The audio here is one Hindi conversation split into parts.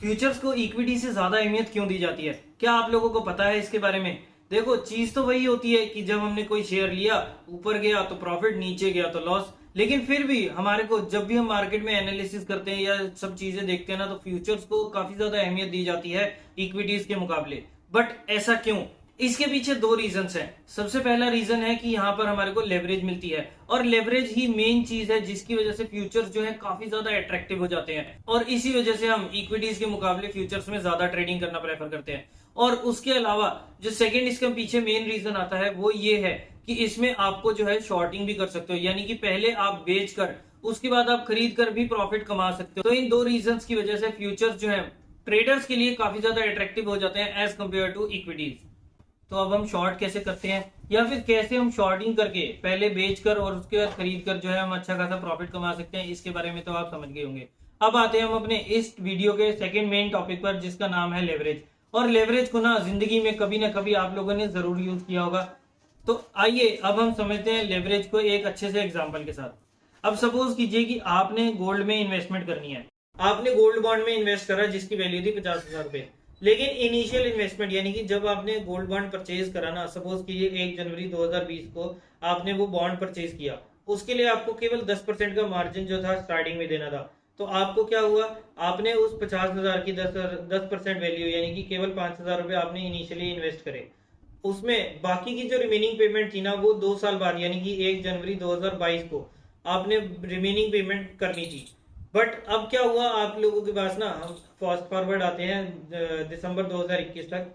फ्यूचर्स को इक्विटी से ज्यादा अहमियत क्यों दी जाती है? क्या आप लोगों को पता है इसके बारे में? देखो, चीज तो वही होती है कि जब हमने कोई शेयर लिया, ऊपर गया तो प्रॉफिट, नीचे गया तो लॉस। लेकिन फिर भी हमारे को जब भी हम मार्केट में एनालिसिस करते हैं या सब चीजें देखते हैं ना, तो फ्यूचर्स को काफी ज्यादा अहमियत दी जाती है इक्विटीज के मुकाबले। बट ऐसा क्यों? इसके पीछे दो रीजंस हैं। सबसे पहला रीजन है कि यहाँ पर हमारे को लेवरेज मिलती है, और लेवरेज ही मेन चीज है जिसकी वजह से फ्यूचर्स जो है काफी ज्यादा अट्रैक्टिव हो जाते हैं, और इसी वजह से हम इक्विटीज के मुकाबले फ्यूचर्स में ज्यादा ट्रेडिंग करना प्रेफर करते हैं। और उसके अलावा जो सेकंड इसके पीछे मेन रीजन आता है वो ये है कि इसमें आपको जो है शॉर्टिंग भी कर सकते हो, यानी कि पहले आप बेच कर उसके बाद आप खरीद कर भी प्रॉफिट कमा सकते हो। तो इन दो रीजन की वजह से फ्यूचर्स जो है ट्रेडर्स के लिए काफी ज्यादा अट्रैक्टिव हो जाते हैं एज कम्पेयर टू इक्विटीज। तो अब हम शॉर्ट कैसे करते हैं, या फिर कैसे हम शॉर्टिंग करके पहले बेचकर और उसके बाद खरीद कर जो है हम अच्छा खासा प्रॉफिट कमा सकते हैं, इसके बारे में तो आप समझ गए होंगे। अब आते हैं हम अपने इस वीडियो के सेकंड मेन टॉपिक पर, जिसका नाम है लेवरेज। और लेवरेज को ना जिंदगी में कभी ना कभी आप लोगों ने जरूर यूज किया होगा। तो आइए अब हम समझते हैं लेवरेज को एक अच्छे से एग्जाम्पल के साथ। अब सपोज कीजिए कि आपने गोल्ड में इन्वेस्टमेंट करनी है। आपने गोल्ड बॉन्ड में इन्वेस्ट करा जिसकी वैल्यू थी 50,000 रुपए। लेकिन इनिशियल इन्वेस्टमेंट यानी कि जब आपने गोल्ड बॉन्ड परचेज करा ना, सपोज कीजिए 1 जनवरी 2020 को आपने वो बॉन्ड परचेज किया, उसके लिए आपको केवल 10% का मार्जिन जो था स्टार्टिंग में देना था। तो आपको क्या हुआ, आपने उस 50,000 की 10% वैल्यू यानी कि केवल 5,000 रुपए आपने इनिशियली इन्वेस्ट करे। उसमें बाकी की जो रिमेनिंग पेमेंट थी ना, वो 2 साल बाद यानी कि 1 जनवरी 2022 को आपने रिमेनिंग पेमेंट करनी थी। बट अब क्या हुआ आप लोगों के पास ना, हम फास्ट फॉरवर्ड आते हैं दिसंबर 2021 तक।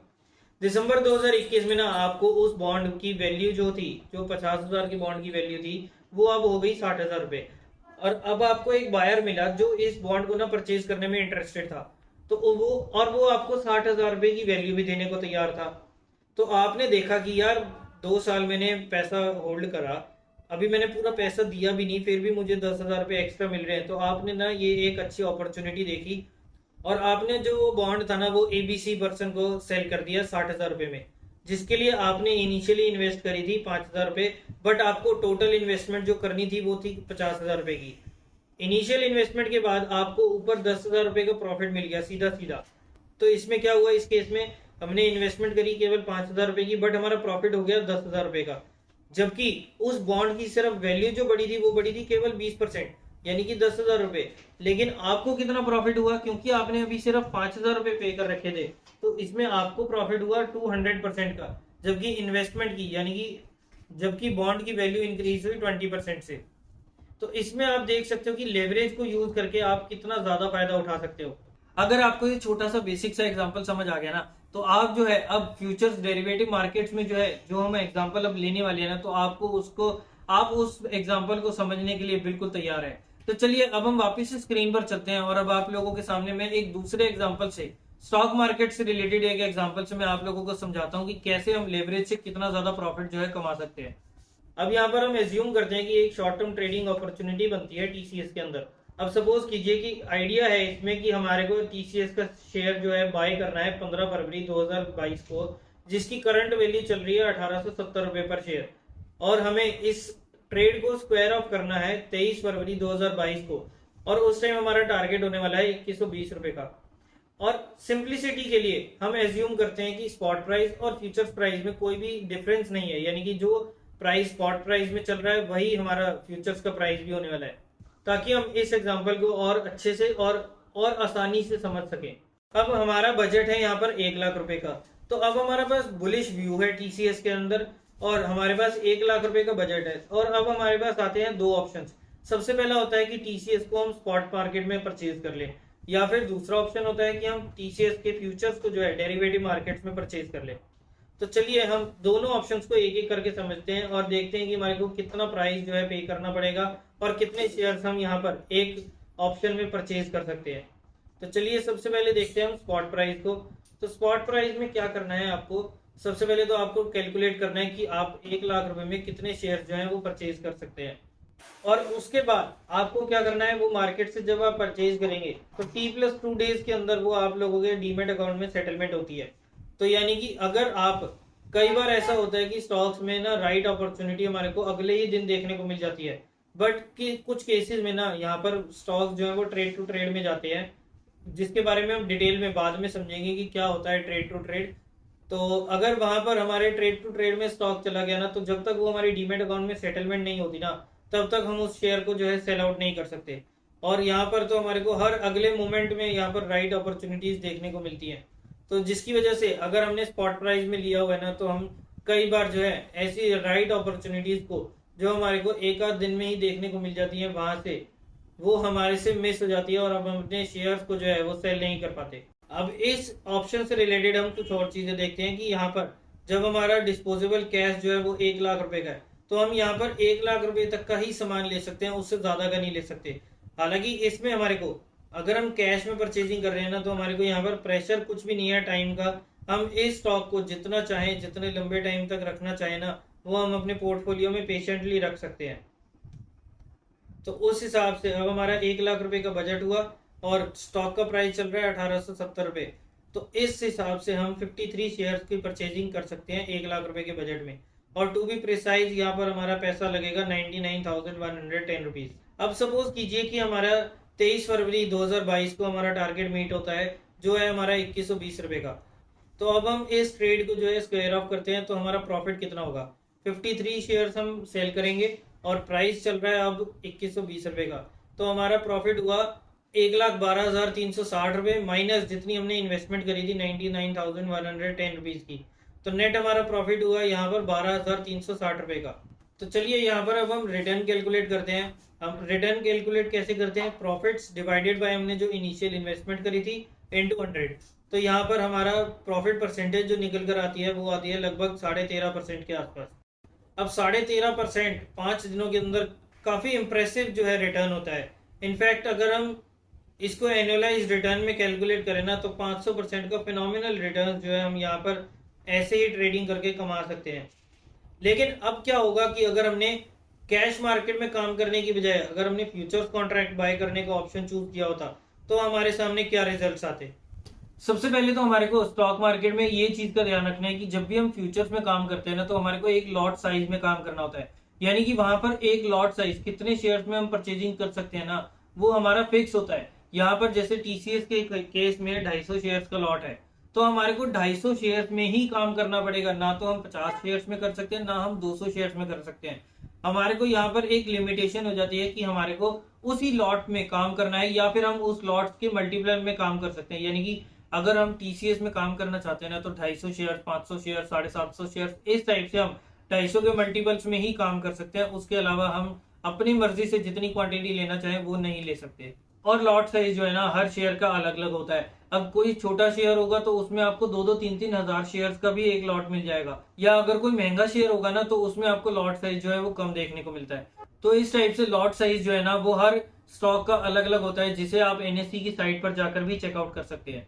दिसंबर 2021 में ना आपको उस बॉन्ड की वैल्यू जो थी, जो 50,000 की बॉन्ड की वैल्यू थी, वो अब हो गई 60,000 रुपए। और अब आपको एक बायर मिला जो इस बॉन्ड को ना परचेज करने में इंटरेस्टेड था। तो वो आपको 60,000 रुपए की वैल्यू भी देने को तैयार था। तो आपने देखा कि यार 2 साल मैंने पैसा होल्ड करा, अभी मैंने पूरा पैसा दिया भी नहीं, फिर भी मुझे 10,000 रुपये एक्स्ट्रा मिल रहे हैं। तो आपने ना ये एक अच्छी अपॉर्चुनिटी देखी, और आपने जो बॉन्ड था ना वो एबीसी पर्सन को सेल कर दिया 60,000 रुपये में, जिसके लिए आपने इनिशियली इन्वेस्ट करी थी 5,000 रुपये। बट आपको टोटल इन्वेस्टमेंट जो करनी थी वो थी 50,000 रुपये की। इनिशियल इन्वेस्टमेंट के बाद आपको ऊपर 10,000 रुपये का प्रॉफिट मिल गया सीधा सीधा। तो इसमें क्या हुआ, इस केस में हमने इन्वेस्टमेंट करी केवल 5,000 रुपये की, बट हमारा प्रॉफिट हो गया 10,000 रुपये का। जबकि उस बॉन्ड की सिर्फ वैल्यू जो बढ़ी थी वो बढ़ी थी केवल 20%, यानी कि 10,000 रुपये। लेकिन आपको कितना प्रॉफिट हुआ, क्योंकि आपने अभी सिर्फ 5,000 रुपये पे कर रखे थे, तो इसमें आपको प्रॉफिट हुआ 200% का। जबकि इन्वेस्टमेंट की यानी कि जबकि बॉन्ड की वैल्यू इंक्रीज हुई 20% से। तो इसमें आप देख सकते हो कि लेवरेज को यूज करके आप कितना ज्यादा फायदा उठा सकते हो। अगर आपको ये छोटा सा बेसिक सा एग्जांपल समझ आ गया ना, तो आप जो है अब फ्यूचर्स डेरिवेटिव मार्केट्स में जो है जो हम एग्जांपल अब लेने वाले हैं ना, तो आप उस एग्जांपल को समझने के लिए बिल्कुल तैयार है। तो चलिए अब हम वापस से स्क्रीन पर चलते हैं, और अब आप लोगों के सामने मैं एक दूसरे एग्जाम्पल से, स्टॉक मार्केट से रिलेटेड एक एग्जाम्पल से मैं आप लोगों को समझाता हूँ कि कैसे हम लेवरेज से कितना ज्यादा प्रॉफिट जो है कमा सकते हैं। अब यहाँ पर हम एज्यूम करते हैं कि एक शॉर्ट टर्म ट्रेडिंग अपॉर्चुनिटी बनती है टीसीएस के अंदर। अब सपोज कीजिए कि आइडिया है इसमें कि हमारे को टीसीएस का शेयर जो है बाय करना है 15 फरवरी 2022 को, जिसकी करंट वैल्यू चल रही है 1870 रुपए पर शेयर, और हमें इस ट्रेड को स्क्वायर ऑफ करना है 23 फरवरी 2022 को, और उस टाइम हमारा टारगेट होने वाला है 2120 रुपए का। और सिंप्लिसिटी के लिए हम एज्यूम करते हैं कि स्पॉट प्राइस और फ्यूचर्स प्राइस में कोई भी डिफरेंस नहीं है, यानी कि जो प्राइस स्पॉट प्राइस में चल रहा है वही हमारा फ्यूचर्स का प्राइस भी होने वाला है, ताकि हम इस एग्जांपल को और अच्छे से और आसानी से समझ सकें। अब हमारा बजट है यहाँ पर 1,00,000 रुपए का। तो अब हमारे पास बुलिश व्यू है टीसीएस के अंदर, और हमारे पास 1,00,000 रुपए का बजट है। और अब हमारे पास आते हैं दो ऑप्शंस। सबसे पहला होता है कि टीसीएस को हम स्पॉट मार्केट में परचेज कर लें, या फिर दूसरा ऑप्शन होता है कि हम टीसीएस के फ्यूचर्स को जो है डेरिवेटिव मार्केट्स में परचेज कर लें। तो चलिए हम दोनों ऑप्शंस को एक एक करके समझते हैं, और देखते हैं कि हमारे को कितना प्राइस जो है पे करना पड़ेगा, और कितने शेयर्स हम यहाँ पर एक ऑप्शन में परचेज कर सकते हैं। तो चलिए सबसे पहले देखते हैं हम स्पॉट प्राइस को। तो स्पॉट प्राइस में क्या करना है आपको, सबसे पहले तो आपको कैलकुलेट करना है कि आप 1,00,000 रुपए में कितने शेयर जो है वो परचेज कर सकते हैं। और उसके बाद आपको क्या करना है, वो मार्केट से जब आप परचेज करेंगे तो T+2 डेज के अंदर वो आप लोगों के डीमेट अकाउंट में सेटलमेंट होती है। तो यानी कि अगर आप, कई बार ऐसा होता है कि स्टॉक्स में ना राइट अपॉर्चुनिटी हमारे को अगले ही दिन देखने को मिल जाती है, बट कि कुछ केसेस में ना यहाँ पर स्टॉक्स जो है वो ट्रेड टू ट्रेड में जाते हैं, जिसके बारे में हम डिटेल में बाद में समझेंगे कि क्या होता है ट्रेड टू ट्रेड। तो अगर वहां पर हमारे ट्रेड टू ट्रेड में स्टॉक चला गया ना, तो जब तक वो हमारी डीमेट अकाउंट में सेटलमेंट नहीं होती ना, तब तक हम उस शेयर को जो है सेल आउट नहीं कर सकते। और यहाँ पर तो हमारे को हर अगले मोमेंट में यहाँ पर राइट अपॉर्चुनिटीज देखने को मिलती हैं। तो जिसकी वजह से अगर हमने स्पॉट प्राइस में लिया हुआ है ना, तो हम कई बार जो है ऐसी राइट अपॉर्चुनिटीज को जो हमारे को एक आध दिन में ही देखने को मिल जाती है, वहां से वो हमारे से मिस हो जाती है और अब हम अपने शेयर्स को जो है वो सेल नहीं कर पाते। अब इस ऑप्शन से रिलेटेड हम कुछ और चीजें देखते हैं कि यहाँ पर जब हमारा डिस्पोजेबल कैश जो है वो 1 लाख रुपए का है, तो हम यहाँ पर 1 लाख रुपए तक का ही सामान ले सकते हैं, उससे ज्यादा का नहीं ले सकते। हालांकि इसमें हमारे को अगर हम कैश में परचेजिंग कर रहे हैं ना, तो हमारे को यहाँ पर प्रेशर कुछ भी नहीं है टाइम का। हम इस स्टॉक को जितना चाहें, जितने लंबे टाइम तक रखना चाहें ना, वो हम अपने पोर्टफोलियो में पेशेंटली रख सकते हैं। तो उस हिसाब से अब हमारा 1 लाख रुपए का बजट हुआ और स्टॉक का प्राइस चल रहा है 1870 रुपए। तो इस हिसाब से हम 53 शेयर्स की परचेजिंग कर सकते हैं 1 लाख रुपए के बजट में। और टू बी प्रिसाइज यहाँ पर हमारा पैसा लगेगा 99,110 रुपीज। अब सपोज कीजिए कि हमारा 23 फरवरी 2022 को हमारा टारगेट मीट होता है, जो है हमारा 2120 रुपए का। तो अब हम इस ट्रेड को जो है स्क्वायर ऑफ करते हैं, तो हमारा प्रॉफिट कितना होगा। 53 शेयर्स हम सेल करेंगे और प्राइस चल रहा है अब 2120 रुपए का। तो हमारा प्रॉफिट हुआ 1,12,360 रुपए माइनस जितनी हमने इन्वेस्टमेंट करी थी 99,110 रुपीज की। तो नेट हमारा प्रॉफिट हुआ यहाँ पर 12,360 रुपए का। तो चलिए यहाँ पर अब हम रिटर्न कैलकुलेट करते हैं। हम रिटर्न कैलकुलेट कैसे करते हैं, प्रॉफिट्स डिवाइडेड बाय हमने जो इनिशियल इन्वेस्टमेंट करी थी इनटू 100। तो यहाँ पर हमारा प्रॉफिट परसेंटेज जो निकल कर आती है वो आती है लगभग 13.5% के आसपास। अब 13.5% 5 दिनों के अंदर काफी इंप्रेसिव जो है रिटर्न होता है। इनफैक्ट अगर हम इसको एनुअलाइज रिटर्न में कैलकुलेट करें ना, तो 500% का फिनोमिनल रिटर्न जो है हम यहाँ पर ऐसे ही ट्रेडिंग करके कमा सकते हैं। लेकिन अब क्या होगा कि अगर हमने कैश मार्केट में काम करने की बजाय अगर हमने फ्यूचर्स कॉन्ट्रैक्ट बाय करने का ऑप्शन चूज किया होता, तो हमारे सामने क्या रिजल्ट्स आते। सबसे पहले तो हमारे को स्टॉक मार्केट में ये चीज का ध्यान रखना है कि जब भी हम फ्यूचर्स में काम करते हैं ना, तो हमारे को एक लॉट साइज में काम करना होता है। यानी कि वहां पर एक लॉट साइज कितने शेयर्स में हम परचेजिंग कर सकते हैं ना, वो हमारा फिक्स होता है। यहाँ पर जैसे टीसीएस के केस में 250 शेयर्स का लॉट है, तो हमारे को 250 शेयर्स में ही काम करना पड़ेगा। ना तो हम 50 शेयर्स में कर सकते हैं, ना हम 200 शेयर्स में कर सकते हैं। हमारे को यहाँ पर एक लिमिटेशन हो जाती है कि हमारे को उसी लॉट में काम करना है, या फिर हम उस लॉट के मल्टीप्लायर में काम कर सकते हैं। यानी कि अगर हम टीसीएस में काम करना चाहते हैं ना, तो 250 शेयर, 500 शेयर, 750 शेयर, इस टाइप से हम 250 के मल्टीपल्स में ही काम कर सकते हैं। उसके अलावा हम अपनी मर्जी से जितनी क्वांटिटी लेना चाहें वो नहीं ले सकते। और लॉट साइज जो है ना, हर शेयर का अलग अलग होता है। अब कोई छोटा शेयर होगा तो उसमें आपको 2-2, 3-3 हजार शेयर्स का भी एक लॉट मिल जाएगा, या अगर कोई महंगा शेयर होगा ना, तो उसमें आपको लॉट साइज जो है वो कम देखने को मिलता है। तो इस टाइप से लॉट साइज जो है ना, वो हर स्टॉक का अलग अलग होता है, जिसे आप एनएससी की साइट पर जाकर भी चेकआउट कर सकते हैं।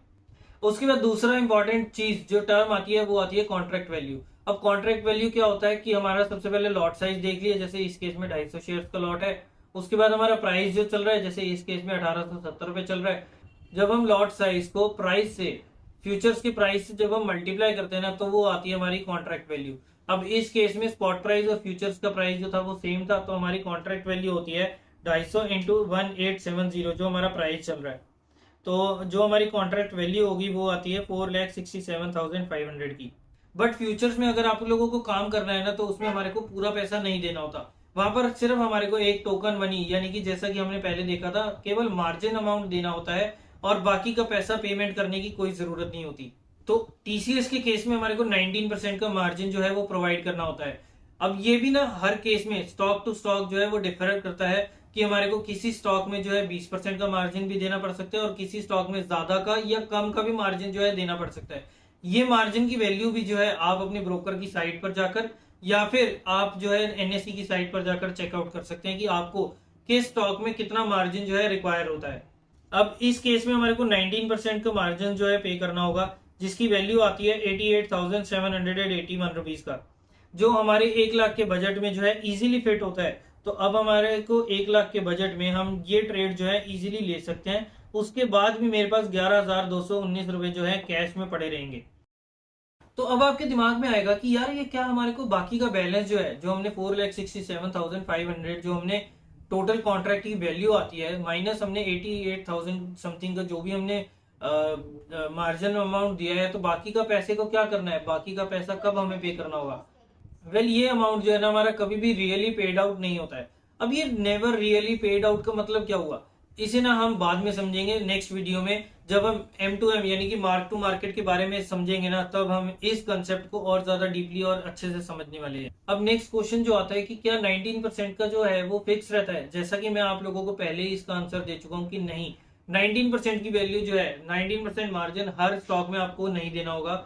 उसके बाद दूसरा इंपॉर्टेंट चीज जो टर्म आती है वो आती है कॉन्ट्रैक्ट वैल्यू। अब कॉन्ट्रैक्ट वैल्यू क्या होता है कि हमारा सबसे पहले लॉट साइज देख लिया, जैसे इस केस में 250 शेयर्स का लॉट है। उसके बाद हमारा प्राइस जो चल रहा है, जैसे इस केस में 1870 रुपए चल रहा है। जब हम लॉट साइज को प्राइस से, फ्यूचर्स की प्राइस से जब हम मल्टीप्लाई करते हैं ना, तो वो आती है हमारी कॉन्ट्रैक्ट वैल्यू। अब इस केस में स्पॉट प्राइस और फ्यूचर्स का प्राइस जो था वो सेम था, तो हमारी कॉन्ट्रैक्ट वैल्यू होती है 250 इंटू 1870, जो हमारा प्राइस चल रहा है। तो जो हमारी कॉन्ट्रैक्ट वैल्यू होगी वो आती है 4,67,500 की। बट फ्यूचर्स में अगर आप लोगों को काम करना है ना, तो उसमें हमारे को पूरा पैसा नहीं देना होता। वहां पर सिर्फ हमारे को एक टोकन मनी, यानी कि जैसा कि हमने पहले देखा था, केवल मार्जिन अमाउंट देना होता है और बाकी का पैसा पेमेंट करने की कोई जरूरत नहीं होती। तो टीसीएस के केस में हमारे को 19% का मार्जिन जो है वो प्रोवाइड करना होता है। अब ये भी ना हर केस में स्टॉक टू स्टॉक जो है वो डिफर करता है कि हमारे को किसी स्टॉक में जो है 20% का मार्जिन भी देना पड़ सकता है, और किसी स्टॉक में ज्यादा का या कम का भी मार्जिन जो है देना पड़ सकता है। ये मार्जिन की वैल्यू भी जो है आप अपने ब्रोकर की साइट पर जाकर, या फिर आप जो है एनएससी की साइट पर जाकर चेकआउट कर सकते हैं कि आपको किस स्टॉक में कितना मार्जिन जो है रिक्वायर होता है। अब इस केस में हमारे को 19% का मार्जिन जो है पे करना होगा, जिसकी वैल्यू आती है 88,781 रुपीज का, जो हमारे 1 लाख के बजट में जो है इजीली फिट होता है। तो अब हमारे को 1 लाख के बजट में हम ये ट्रेड जो है इजीली ले सकते हैं। उसके बाद भी मेरे पास 11,219 रुपए जो है कैश में पड़े रहेंगे। तो अब आपके दिमाग में आएगा कि यार ये क्या, हमारे को बाकी का बैलेंस जो है, जो हमने 4,67,500 जो हमने टोटल कॉन्ट्रैक्ट की वैल्यू आती है माइनस हमने 88,000 समथिंग का जो भी हमने मार्जिन अमाउंट दिया है, तो बाकी का पैसे को क्या करना है, बाकी का पैसा कब हमें पे करना होगा। ये अमाउंट जो है ना हमारा कभी भी रियली पेड आउट नहीं होता है। अब ये नेवर रियली पेड आउट का मतलब क्या हुआ, इसे ना हम बाद में समझेंगे नेक्स्ट वीडियो में, जब हम M2M यानी कि मार्क टू मार्केट के बारे में समझेंगे ना, तब हम इस कंसेप्ट को और ज्यादा डीपली और अच्छे से समझने वाले हैं। अब नेक्स्ट क्वेश्चन जो आता है कि क्या 19% का जो है वो फिक्स रहता है, जैसा कि मैं आप लोगों को पहले ही इसका आंसर दे चुका हूँ कि नहीं, 19% की वैल्यू जो है, 19% मार्जिन हर स्टॉक में आपको नहीं देना होगा।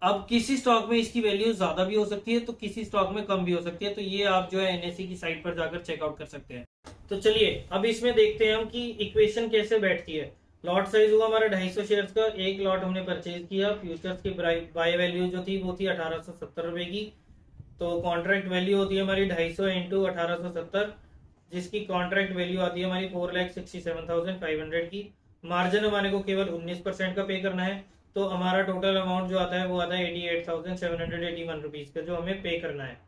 अब किसी स्टॉक में इसकी वैल्यू ज्यादा भी हो सकती है, तो किसी स्टॉक में कम भी हो सकती है, तो ये आप जो है NSE की साइट पर जाकर चेकआउट कर सकते हैं। तो चलिए अब इसमें देखते हैं हम कि इक्वेशन कैसे बैठती है। लॉट साइज हुआ हमारा 250 शेयर्स का, एक लॉट हमने परचेज किया, फ्यूचर्स की बाय वैल्यू जो थी वो थी 1870 रुपए की, तो कॉन्ट्रैक्ट वैल्यू होती है हमारी 250 इंटू 1870, जिसकी कॉन्ट्रैक्ट वैल्यू आती है हमारी 4,67,500 की। मार्जिन हमारे को केवल 19% का पे करना है, तो हमारा टोटल अमाउंट जो आता है वो आता है 88,781 रुपीज का, जो हमें पे करना है।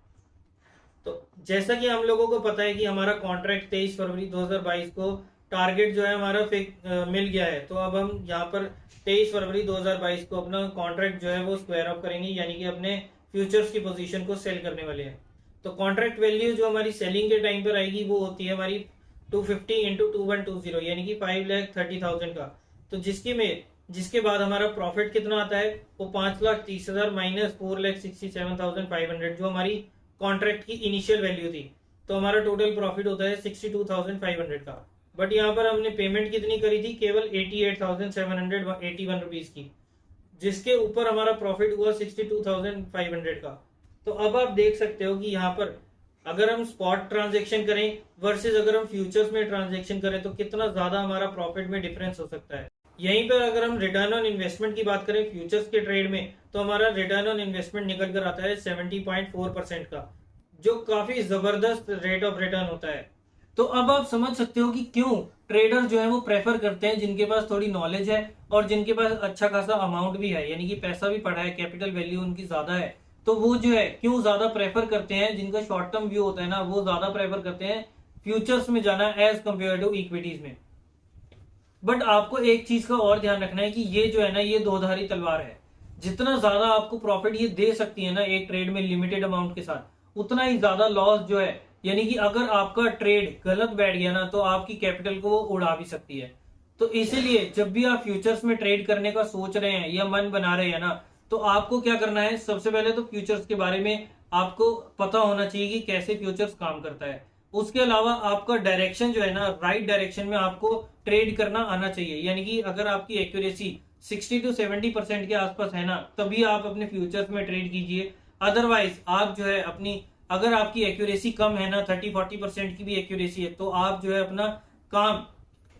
तो जैसा कि हम लोगों को पता है कि हमारा कॉन्ट्रैक्ट 23 फरवरी 2022 को टारगेट जो है हमारा मिल गया है, तो अब हम यहाँ पर 23 फरवरी 2022 को अपना कॉन्ट्रैक्ट जो है वो स्क्वायर ऑफ करेंगे, यानी कि अपने फ्यूचर्स की पोजीशन को सेल करने वाले हैं। तो कॉन्ट्रैक्ट वैल्यू जो हमारी सेलिंग के टाइम पर आएगी वो होती है हमारी 250 इंटू 2120 यानी कि 5,30,000 का, तो जिसके बाद हमारा प्रॉफिट कितना आता है, वो 5,30,000 माइनस 4,67,500 जो हमारी कॉन्ट्रैक्ट की इनिशियल वैल्यू थी, तो हमारा टोटल प्रॉफिट होता है 62,500 का। बट यहाँ पर हमने पेमेंट कितनी करी थी, केवल 88,781 रुपीज की, जिसके ऊपर हमारा प्रॉफिट हुआ 62,500 का। तो अब आप देख सकते हो कि यहाँ पर अगर हम स्पॉट ट्रांजेक्शन करें वर्सेस अगर हम फ्यूचर्स में ट्रांजेक्शन करें, तो कितना ज्यादा हमारा प्रॉफिट में डिफरेंस हो सकता है। यहीं पर अगर हम रिटर्न ऑन इन्वेस्टमेंट की बात करें फ्यूचर्स के ट्रेड में, तो हमारा रिटर्न ऑन इन्वेस्टमेंट निकल कर आता है 70.4% का, जो काफी जबरदस्त रेट ऑफ रिटर्न होता है। तो अब आप समझ सकते हो कि क्यों ट्रेडर जो है वो प्रेफर करते हैं जिनके पास थोड़ी नॉलेज है और जिनके पास अच्छा खासा अमाउंट भी है, यानी कि पैसा भी पड़ा है, कैपिटल वैल्यू उनकी ज्यादा है, तो वो जो है क्यों ज्यादा प्रेफर करते हैं, जिनका शॉर्ट टर्म व्यू होता है ना, वो ज्यादा प्रेफर करते हैं फ्यूचर्स में जाना एज कंपेयर टू इक्विटीज में। बट आपको एक चीज का और ध्यान रखना है कि ये जो है ना, ये दोधारी तलवार है। जितना ज्यादा आपको प्रॉफिट ये दे सकती है ना एक ट्रेड में लिमिटेड अमाउंट के साथ, उतना ही ज्यादा लॉस जो है, यानी कि अगर आपका ट्रेड गलत बैठ गया ना, तो आपकी कैपिटल को वो उड़ा भी सकती है। तो इसीलिए जब भी आप फ्यूचर्स में ट्रेड करने का सोच रहे हैं या मन बना रहे हैं ना, तो आपको क्या करना है, सबसे पहले तो फ्यूचर्स के बारे में आपको पता होना चाहिए कि कैसे फ्यूचर्स काम करता है। उसके अलावा आपका डायरेक्शन जो है ना, राइट डायरेक्शन में आपको ट्रेड करना आना चाहिए, यानी कि अगर आपकी एक्यूरेसी 60 to 70% के आसपास है ना, तभी आप अपने फ्यूचर्स में ट्रेड कीजिए। अदरवाइज आप जो है अपनी, अगर आपकी एक्यूरेसी कम है ना, 30-40% की भी एक्यूरेसी है, तो आप जो है अपना काम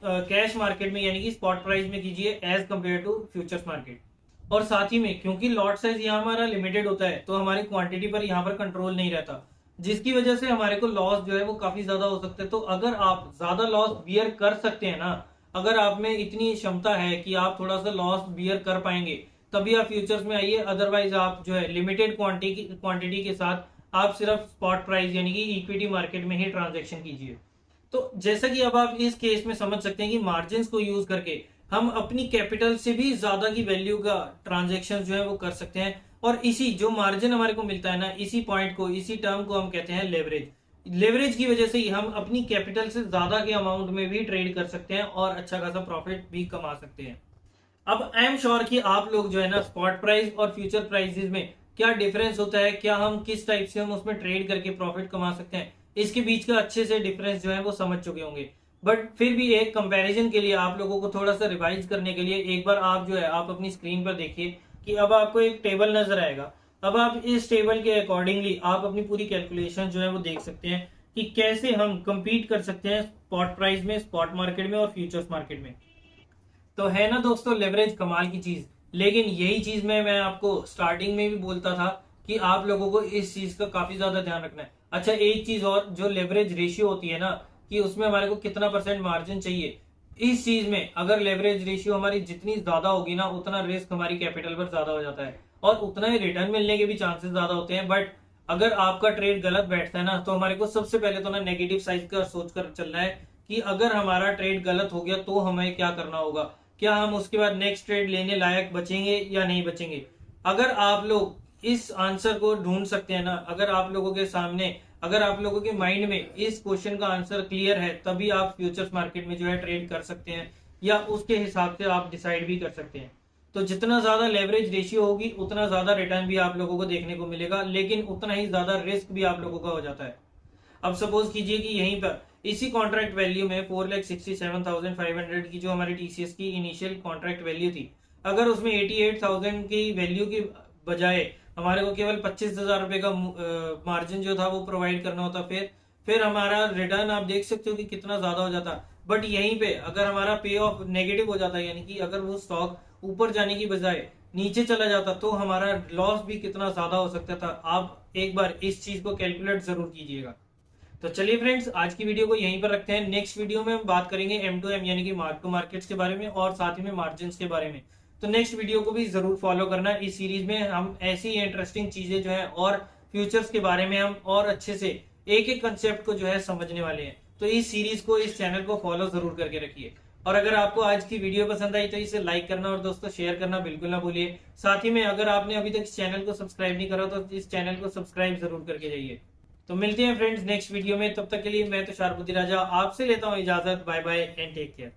कैश मार्केट में यानी कि स्पॉट प्राइस में कीजिए as compare to futures market. और साथ ही में क्योंकि लॉट साइज यहाँ हमारा लिमिटेड होता है, तो हमारी क्वांटिटी पर यहाँ पर कंट्रोल नहीं रहता, जिसकी वजह से हमारे को लॉस जो है वो काफी ज्यादा हो सकता है। तो अगर आप ज्यादा लॉस बियर कर सकते हैं ना, अगर आप में इतनी क्षमता है कि आप थोड़ा सा लॉस बियर कर पाएंगे, तभी आप फ्यूचर्स में आइए। अदरवाइज आप जो है लिमिटेड क्वांटिटी के साथ आप सिर्फ स्पॉट प्राइस यानी कि इक्विटी मार्केट में ही ट्रांजेक्शन कीजिए। तो जैसा कि अब आप इस केस में समझ सकते हैं कि मार्जिन को यूज करके हम अपनी कैपिटल से भी ज्यादा की वैल्यू का ट्रांजेक्शन जो है वो कर सकते हैं। और इसी जो मार्जिन हमारे को मिलता है ना, इसी पॉइंट को, इसी टर्म को हम कहते हैं लेवरेज। लेवरेज की वजह से ही हम अपनी कैपिटल से ज्यादा के अमाउंट में भी ट्रेड कर सकते हैं और अच्छा खासा प्रॉफिट भी कमा सकते हैं। अब आई एम श्योर कि आप लोग जो है ना, स्पॉट प्राइस और फ्यूचर प्राइसेस में क्या डिफरेंस होता है, क्या हम किस टाइप से हम उसमें ट्रेड करके प्रॉफिट कमा सकते हैं, इसके बीच का अच्छे से डिफरेंस जो है वो समझ चुके होंगे। बट फिर भी एक कंपैरिजन के लिए आप लोगों को थोड़ा सा रिवाइज करने के लिए एक बार आप जो है आप अपनी स्क्रीन पर देखिए कि अब आपको एक टेबल नजर आएगा। अब आप इस टेबल के अकॉर्डिंगली आप अपनी पूरी कैलकुलेशन जो है वो देख सकते हैं कि कैसे हम compete कर सकते हैं स्पॉट प्राइस में, स्पॉट मार्केट में और फ्यूचर्स मार्केट में। तो है ना दोस्तों, लेवरेज कमाल की चीज। लेकिन यही चीज मैं आपको स्टार्टिंग में भी बोलता था कि आप लोगों को इस चीज का काफी ज्यादा ध्यान रखना है। अच्छा, एक चीज और, जो लेवरेज रेशियो होती है ना, कि उसमें हमारे को कितना % मार्जिन चाहिए, इस चीज में अगर लेवरेज रेशियो हमारी जितनी ज्यादा होगी ना, उतना रिस्क हमारी कैपिटल पर ज्यादा हो जाता है और उतना ही रिटर्न मिलने के भी चांसेस ज्यादा होते हैं। बट अगर आपका ट्रेड गलत बैठता है ना, तो हमारे को सबसे पहले तो ना नेगेटिव साइड का सोच कर चलना है कि अगर हमारा ट्रेड गलत हो गया तो हमें क्या करना होगा, क्या हम उसके बाद नेक्स्ट ट्रेड लेने लायक बचेंगे या नहीं बचेंगे। अगर आप लोग इस आंसर को ढूंढ सकते हैं ना, अगर आप लोगों के सामने, अगर आप लोगों के माइंड में इस क्वेश्चन का आंसर क्लियर है, तभी आप फ्यूचर्स मार्केट में जो है ट्रेड कर सकते हैं, या उसके हिसाब से आप डिसाइड भी कर सकते हैं। तो जितना ज्यादा लेवरेज रेशियो होगी उतना ज्यादा रिटर्न भी आप लोगों को देखने को मिलेगा, लेकिन उतना ही ज्यादा रिस्क भी आप लोगों का हो जाता है। अब सपोज कीजिए कि यहीं पर इसी कॉन्ट्रैक्ट वैल्यू में 4,67,500 की जो हमारी टीसीएस की इनिशियल कॉन्ट्रैक्ट वैल्यू थी, अगर उसमें 88,000 की वैल्यू की बजाय हमारे को केवल 25,000 रुपए का मार्जिन जो था वो प्रोवाइड करना होता, फिर हमारा रिटर्न आप देख सकते हो कि कितना ज्यादा हो जाता। बट यहीं पे अगर हमारा पे ऑफ नेगेटिव हो जाता, यानी कि अगर वो स्टॉक ऊपर जाने की बजाय नीचे चला जाता, तो हमारा लॉस भी कितना ज्यादा हो सकता था। आप एक बार इस चीज को कैलकुलेट जरूर कीजिएगा। तो चलिए फ्रेंड्स, आज की वीडियो को यहीं पर रखते हैं। नेक्स्ट वीडियो में हम बात करेंगे M2M यानी कि मार्क टू मार्केट्स के बारे में, और साथ ही में मार्जिन के बारे में। तो नेक्स्ट वीडियो को भी जरूर फॉलो करना। इस सीरीज में हम ऐसी इंटरेस्टिंग चीजें जो है और फ्यूचर्स के बारे में हम और अच्छे से एक एक कंसेप्ट को जो है समझने वाले हैं। तो इस सीरीज को, इस चैनल को फॉलो जरूर करके रखिए। और अगर आपको आज की वीडियो पसंद आई तो इसे लाइक करना और दोस्तों शेयर करना बिल्कुल ना भूलिए। साथ ही में अगर आपने अभी तक इस चैनल को सब्सक्राइब नहीं करा तो इस चैनल को सब्सक्राइब जरूर करके जाइए। तो मिलते हैं फ्रेंड्स नेक्स्ट वीडियो में, तब तक के लिए मैं तुषार बुद्धि राजा आपसे लेता हूँ इजाजत। Bye bye and take care.